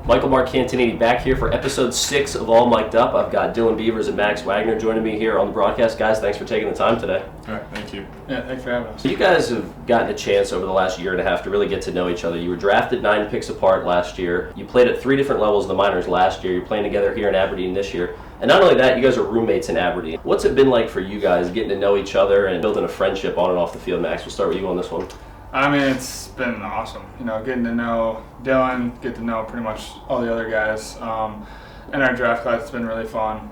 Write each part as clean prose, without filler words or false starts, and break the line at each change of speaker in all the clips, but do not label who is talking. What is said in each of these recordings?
Michael Marcantonini back here for episode 6 of All Mic'd Up. I've got Dylan Beavers and Max Wagner joining me here on the broadcast. Guys, thanks for taking the time today.
All right, thank you.
Yeah, thanks for having us.
So you guys have gotten a chance over the last year and a half to really get to know each other. You were drafted 9 picks apart last year. You played at 3 different levels in the minors last year. You're playing together here in Aberdeen this year. And not only that, you guys are roommates in Aberdeen. What's it been like for you guys getting to know each other and building a friendship on and off the field? Max, we'll start with you on this one.
I mean, it's been awesome. Getting to know Dylan, get to know pretty much all the other guys. In our draft class, it's been really fun.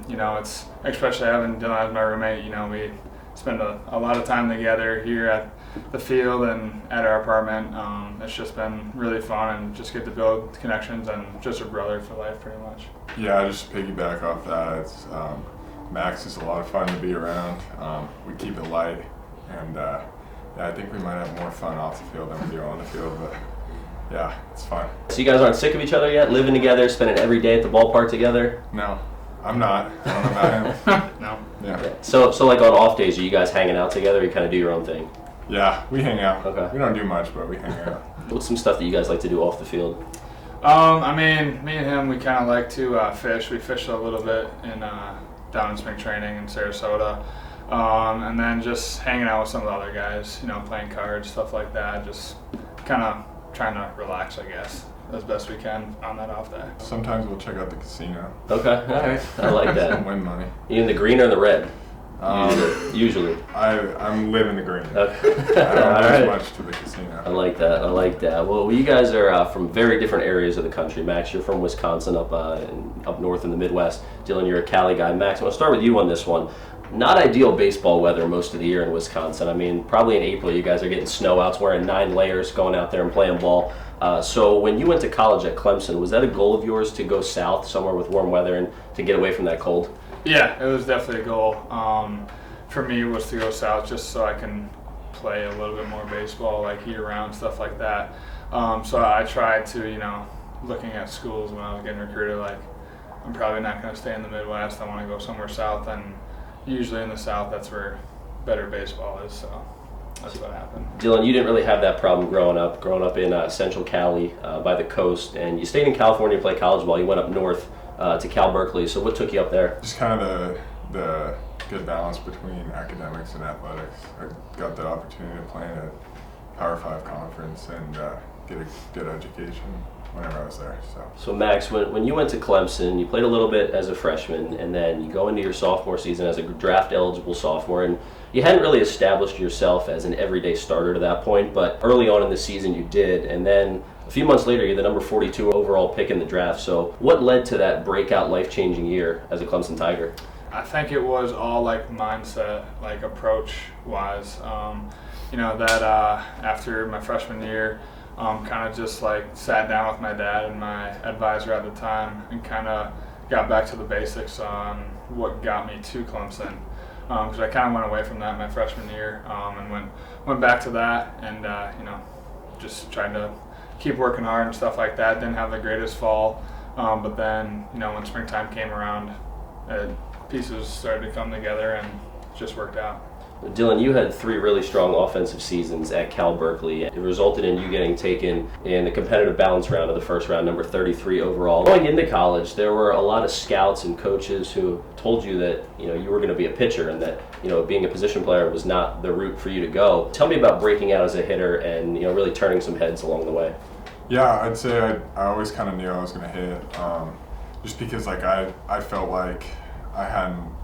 It's especially having Dylan as my roommate. We spend a lot of time together here at the field and at our apartment. It's just been really fun and just get to build connections and just a brother for life, pretty much.
Yeah, just to piggyback off that, it's, Max is a lot of fun to be around. We keep it light, and I think we might have more fun off the field than we do on the field, but yeah, it's fun.
So you guys aren't sick of each other yet? Living together, spending every day at the ballpark together?
No, I'm not. I don't know about him.
No.
Yeah.
So like on off days, are you guys hanging out together or you kind of do your own thing?
Yeah, we hang out.
Okay.
We don't do much, but we hang out.
What's some stuff that you guys like to do off the field?
Me and him, we kind of like to fish. We fished a little bit down in spring training in Sarasota. And then just hanging out with some of the other guys, playing cards, stuff like that. Just kind of trying to relax, I guess, as best we can on that off day.
Sometimes we'll check out the casino.
Okay, all right. I like that.
And win money.
You in the green or the red? Usually.
I'm living the green.
Okay.
I don't
All
lose
right.
much to the casino.
I like that. Well, you guys are from very different areas of the country. Max, you're from Wisconsin, up north in the Midwest. Dylan, you're a Cali guy. Max, I want to start with you on this one. Not ideal baseball weather most of the year in Wisconsin. I mean, probably in April you guys are getting snow outs, wearing 9 layers, going out there and playing ball. So when you went to college at Clemson, was that a goal of yours to go south somewhere with warm weather and to get away from that cold?
Yeah, it was definitely a goal. For me, was to go south just so I can play a little bit more baseball, like year-round, stuff like that. So I tried to, looking at schools when I was getting recruited, like, I'm probably not going to stay in the Midwest. I want to go somewhere south, and usually in the South, that's where better baseball is, so that's what happened.
Dylan, you didn't really have that problem growing up in Central Cali by the coast, and you stayed in California to play college ball. You went up north to Cal Berkeley, so what took you up there?
Just kind of the good balance between academics and athletics. I got the opportunity to play in a Power 5 conference and get a good education whenever I was there.
So Max, when you went to Clemson, you played a little bit as a freshman, and then you go into your sophomore season as a draft-eligible sophomore, and you hadn't really established yourself as an everyday starter to that point, but early on in the season you did, and then a few months later you're the number 42 overall pick in the draft. So what led to that breakout, life-changing year as a Clemson Tiger?
I think it was all mindset, approach-wise. After my freshman year, kind of just sat down with my dad and my advisor at the time and kind of got back to the basics on what got me to Clemson. Because I kind of went away from that my freshman year and went back to that and just tried to keep working hard and stuff like that. Didn't have the greatest fall, but then when springtime came around, pieces started to come together and it just worked out.
Dylan, you had 3 really strong offensive seasons at Cal Berkeley. It resulted in you getting taken in the competitive balance round of the first round, number 33 overall. Going into college, there were a lot of scouts and coaches who told you that you were going to be a pitcher and that being a position player was not the route for you to go. Tell me about breaking out as a hitter and really turning some heads along the way.
Yeah, I'd say I always kind of knew I was going to hit, just because I felt like I hadn't,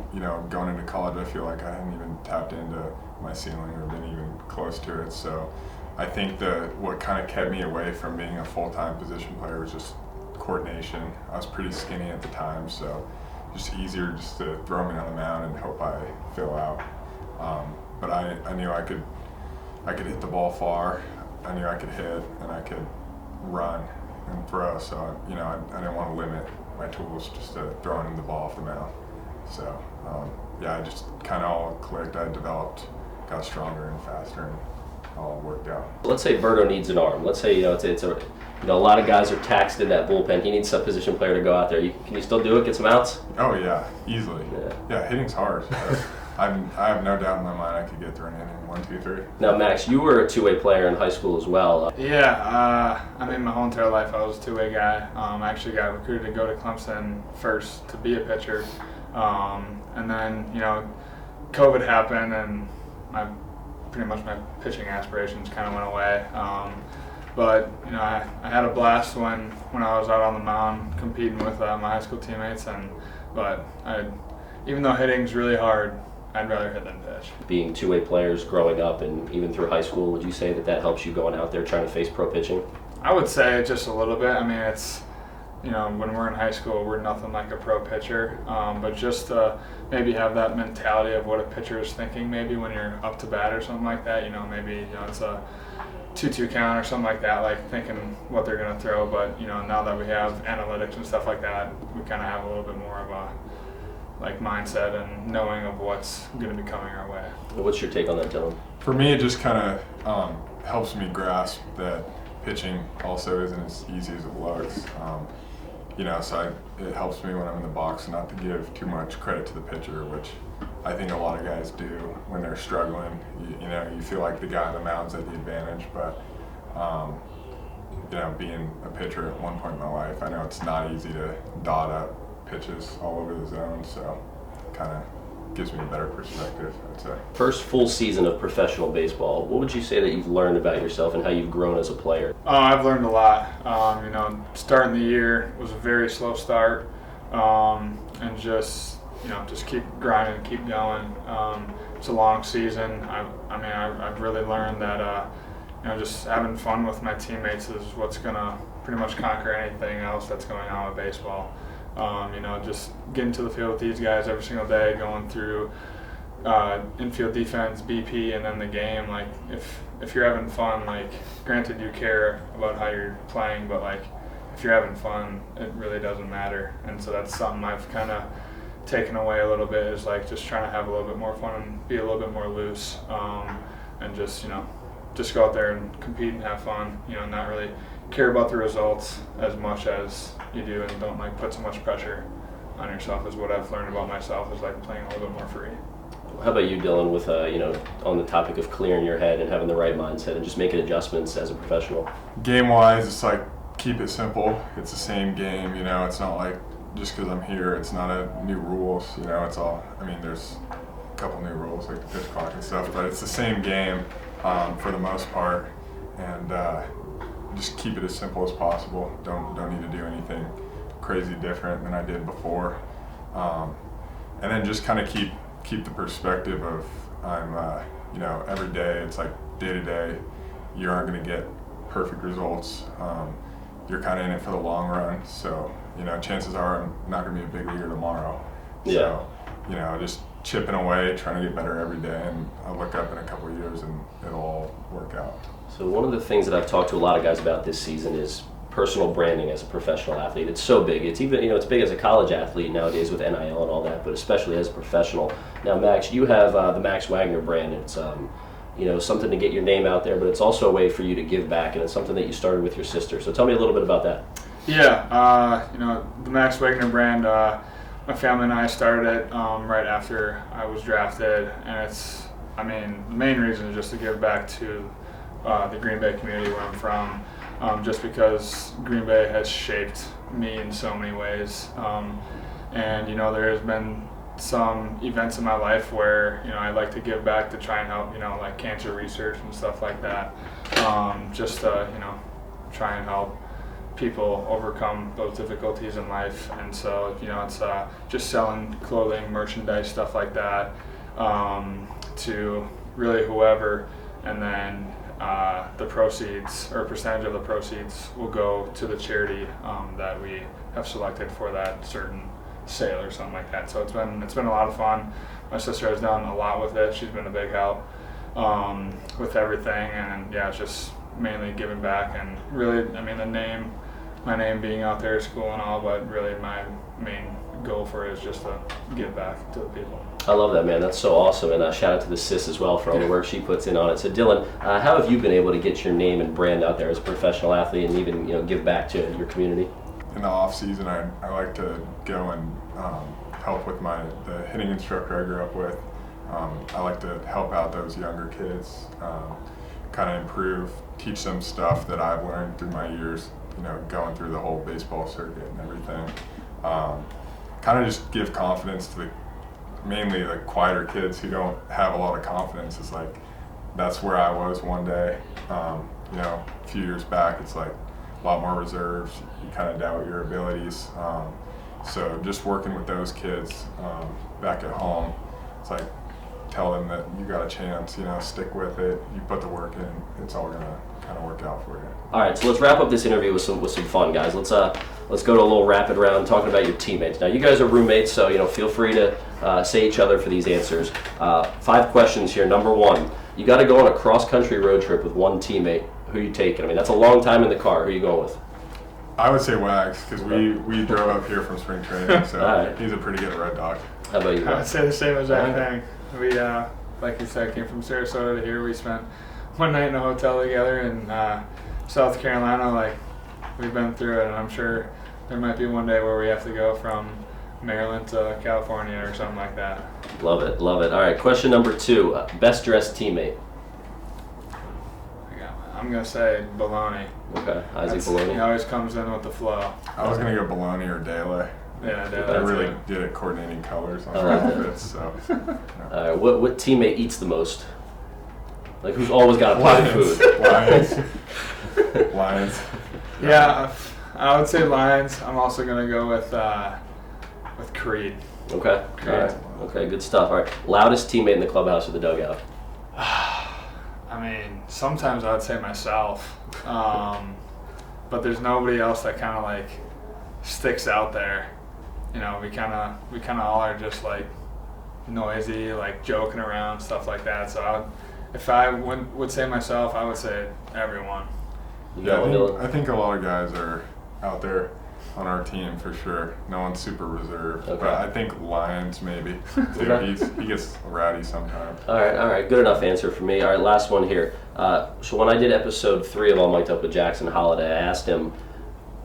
going into college, I feel like I hadn't even tapped into my ceiling or been even close to it. So I think what kind of kept me away from being a full-time position player was just coordination. I was pretty skinny at the time, so just easier just to throw me on the mound and hope I fill out. But I knew I could hit the ball far. I knew I could hit and I could run and throw. So I didn't want to limit my tools just to throwing the ball off the mound. So I just kind of all clicked. I developed, got stronger and faster, and all worked out.
Let's say Berto needs an arm. Let's say it's a lot of guys are taxed in that bullpen. He needs a position player to go out there. Can you still do it? Get some outs?
Oh yeah, easily. Yeah, hitting's hard. I have no doubt in my mind I could get through an inning, 1, 2, 3.
Now, Max, you were a two-way player in high school as well.
Yeah, I mean, my whole entire life I was a two-way guy. I actually got recruited to go to Clemson first to be a pitcher. And then, COVID happened and pretty much my pitching aspirations kind of went away. But I had a blast when I was out on the mound competing with my high school teammates. But even though hitting's really hard, I'd rather hit than pitch.
Being two-way players growing up and even through high school, would you say that helps you going out there trying to face pro pitching?
I would say just a little bit. I mean, it's when we're in high school, we're nothing like a pro pitcher. But just to maybe have that mentality of what a pitcher is thinking, maybe when you're up to bat or something like that. Maybe it's a 2-2 count or something like that, like thinking what they're going to throw. But now that we have analytics and stuff like that, we kind of have a little bit more of a mindset and knowing of what's going to be coming our way.
What's your take on that, Dylan?
For me, it just kind of helps me grasp that pitching also isn't as easy as it looks. So it helps me when I'm in the box not to give too much credit to the pitcher, which I think a lot of guys do when they're struggling. You feel like the guy on the mound's at the advantage, but being a pitcher at one point in my life, I know it's not easy to dot up pitches all over the zone, so kind of gives me a better perspective, I'd say.
First full season of professional baseball, what would you say that you've learned about yourself and how you've grown as a player?
I've learned a lot. Starting the year was a very slow start, and just keep grinding, keep going. It's a long season. I've really learned that just having fun with my teammates is what's gonna pretty much conquer anything else that's going on with baseball. Just getting to the field with these guys every single day, going through infield defense, BP, and then the game. Like if you're having fun, granted you care about how you're playing, but if you're having fun, it really doesn't matter. And so that's something I've kind of taken away a little bit, is just trying to have a little bit more fun and be a little bit more loose, and just go out there and compete and have fun. Not really care about the results as much as you do, and don't put so much pressure on yourself, is what I've learned about myself, is playing a little bit more free.
How about you, Dylan, with on the topic of clearing your head and having the right mindset and just making adjustments as a professional?
Game-wise, it's keep it simple. It's the same game, it's not like just because I'm here, it's not a new rules, it's all, there's a couple new rules like the pitch clock and stuff, but it's the same game for the most part, and just keep it as simple as possible. Don't need to do anything crazy different than I did before, and then just kind of keep the perspective of every day it's day to day. You aren't going to get perfect results. You're kind of in it for the long run, so chances are I'm not going to be a big leaguer tomorrow.
Yeah.
So just chipping away, trying to get better every day, and I'll look up in a couple of years and it'll all work out.
So one of the things that I've talked to a lot of guys about this season is personal branding as a professional athlete. It's so big. It's even, it's big as a college athlete nowadays with NIL and all that, but especially as a professional. Now, Max, you have the Max Wagner brand. It's something to get your name out there, but it's also a way for you to give back, and it's something that you started with your sister. So tell me a little bit about that.
Yeah, the Max Wagner brand, my family and I started it right after I was drafted, and the main reason is just to give back to the Green Bay community where I'm from, just because Green Bay has shaped me in so many ways. And there has been some events in my life where I like to give back to try and help, like cancer research and stuff like that, just to try and help people overcome those difficulties in life. And so it's just selling clothing, merchandise, stuff like that, to really whoever, and then the proceeds, or a percentage of the proceeds, will go to the charity that we have selected for that certain sale or something like that. So it's been a lot of fun. My sister has done a lot with it. She's been a big help with everything, and yeah, it's just mainly giving back, and really, my name being out there is cool and all, but really my main goal for it is just to give back to the people.
I love that, man. That's so awesome, and shout out to the sis as well for all the work she puts in on it. So Dylan, how have you been able to get your name and brand out there as a professional athlete, and even give back to your community?
In the off season, I like to go and help with the hitting instructor I grew up with. I like to help out those younger kids, kind of improve, teach them stuff that I've learned through my years, going through the whole baseball circuit and everything. Kind of just give confidence to mainly the quieter kids who don't have a lot of confidence. It's like, that's where I was one day. A few years back, it's like a lot more reserves. You kind of doubt your abilities. So just working with those kids back at home, it's like, tell them that you got a chance, stick with it, you put the work in, it's all gonna kind of work out for you.
All right, so let's wrap up this interview with some fun, guys. Let's go to a little rapid round talking about your teammates. Now, you guys are roommates, so feel free to say each other for these answers. 5 questions here. Number 1, you got to go on a cross-country road trip with one teammate. Who are you taking? I mean, that's a long time in the car. Who are you going with?
I would say Wags, because we drove up here from spring training, so
right.
He's a pretty good road dog.
How about you?
I would say the same exact thing. We, like you said, came from Sarasota to here. We spent one night in a hotel together in South Carolina. Like, we've been through it, and I'm sure there might be one day where we have to go from Maryland to California or something like that.
Love it, love it. All right, question number 2, best dressed teammate.
I'm going to say Baloney.
Okay, Isaac Baloney.
He always comes in with the flow.
I was going to go Baloney or Dele.
Yeah, Dele.
They're really good at coordinating colors on their outfits. So.
All right, what teammate eats the most? Like, who's always got to play food?
Lions.
Yeah, I would say Lions. I'm also going to go with Creed.
Okay.
Creed.
All right. Okay, good stuff. All right, loudest teammate in the clubhouse or the dugout?
I mean, sometimes I would say myself, but there's nobody else that kind of like sticks out there. We kind of all are just like noisy, like joking around, stuff like that. So if I would say myself, I would say everyone.
Yeah, I think a lot of guys are out there on our team for sure. No one's super reserved,
Okay.
but I think Lions maybe.
Okay.
He gets ratty sometimes.
All right, good enough answer for me. All right, last one here. So when I did episode 3 of All Mic'd Up with Jackson Holiday, I asked him,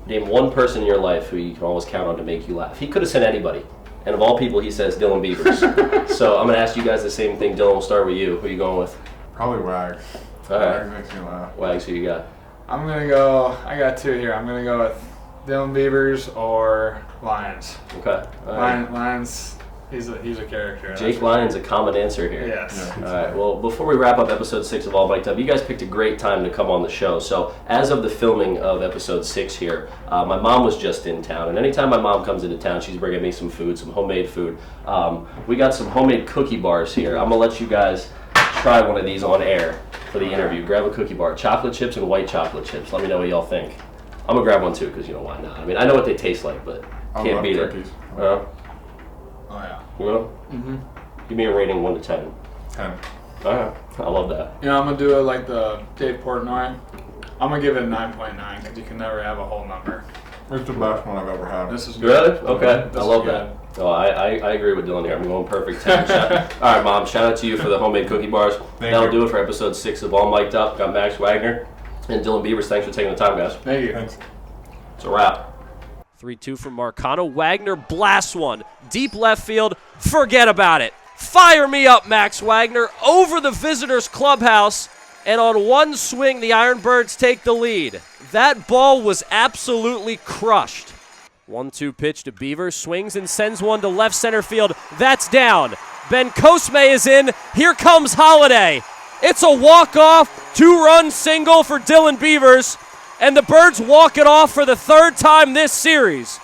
name one person in your life who you can always count on to make you laugh. He could have said anybody, and of all people, he says Dylan Beavers. So I'm going to ask you guys the same thing. Dylan, we'll start with you. Who are you going with?
Probably Wags.
All right.
Wags makes me laugh.
Wags, who you got?
I'm going to go, I got 2 here. I'm going to go with Dylan Beavers or Lions.
Okay. All right.
Lions, he's a character.
Jake Lyon's a common answer here.
Yes.
Yeah.
All right, well, before we wrap up episode 6 of All Mic'd Up, you guys picked a great time to come on the show. So, as of the filming of episode 6 here, my mom was just in town, and anytime my mom comes into town, she's bringing me some food, some homemade food. We got some homemade cookie bars here. I'm going to let you guys try one of these on air for the interview. Grab a cookie bar, chocolate chips and white chocolate chips. Let me know what y'all think. I'm going to grab one too, because, why not? I mean, I know what they taste like, but can't beat
cookies.
it.
Oh, yeah.
You know?
Mm-hmm.
Give me a rating 1 to 10.
10.
All right, I love that.
I'm going to do it like the Dave Portnoy. I'm going to give it a 9.9 because you can never have a whole number.
It's the best one I've ever had.
This is
You ready? Okay,
This
I love
is
that. Oh, I agree with Dylan here. I'm going perfect 10. All right, Mom, shout out to you for the homemade cookie bars. That'll
you.
do it for episode 6 of All Mic'd Up. Got Max Wagner and Dylan Beavers. Thanks for taking the time, guys.
Thank you.
Thanks.
It's a wrap.
3-2 from Marcano. Wagner blasts one. Deep left field. Forget about it. Fire me up, Max Wagner. Over the visitors' clubhouse. And on one swing, the IronBirds take the lead. That ball was absolutely crushed. 1-2 pitch to Beavers. Swings and sends one to left center field. That's down. Ben Cosme is in. Here comes Holiday. It's a walk-off, 2-run single for Dylan Beavers. And the Birds walk it off for the 3rd time this series.